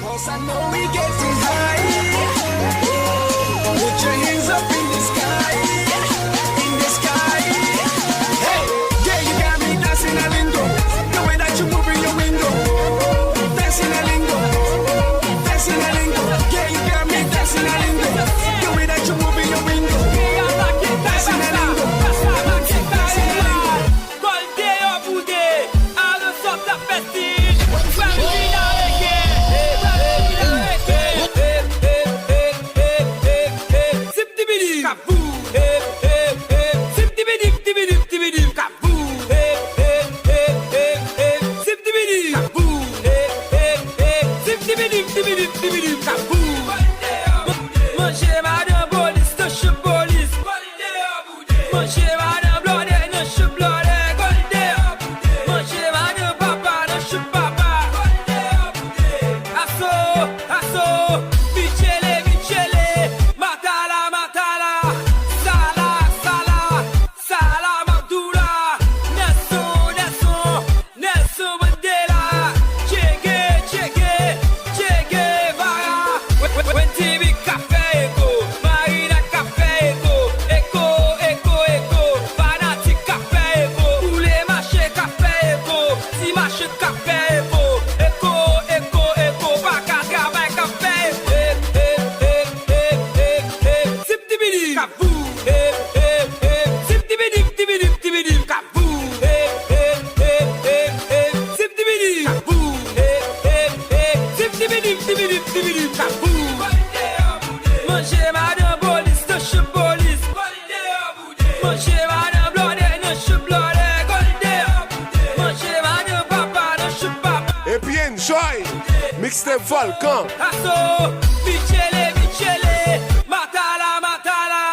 Cause I know we getting high. Put your hands up in the sky. In the sky. Hey, yeah, you got me dancing a lingo. The way that you move in your window. Dancing a lingo. Dancing a lingo. Yeah, you got me dancing a lingo. The way that you move in your window. Dancing a lingo. Dancing a lingo. Golde ou boudé, à le sort de prestige. Manger madame police, no je police. Manger madame blonde, no je blonde. Manger madame papa, no je papa. Asso, asso, bichele, bichele. Matala, matala. Sala, sala, sala madura. Nelson, Nelson, Nelson Mandela. Che Guevara. When TV Café Eco, Marina Café Eco, Eco, Eco, Eco, Fanatic Café Eco, tous les marchés Café Eco, si marché Café Eco, Eco, Eco, Eco, Baka Travail Café, Siptibidi, Kabou, Siptibidi, Tibidi, Tibidi, Kabou, Siptibidi, Kabou, Siptibidi, Tibidi, Tibidi, Kabou. Manger madame police, no je police. Manger madame blonde, no je blonde. Manger madame papa, no je papa. Et puis enjoy Mixtape Volcan. Asso, bichele, bichele. Matala, matala.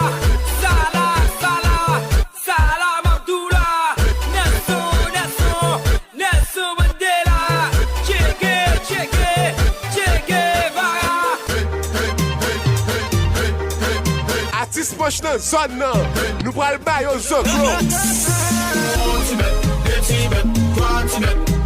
Sala, sala, sala madura. Nelson, Nelson, Nelson Mandela. Che Guevara. Artiste moche dans zone nan. Nous pral bay au Zogro. Ultimate, ultimate, ultimate.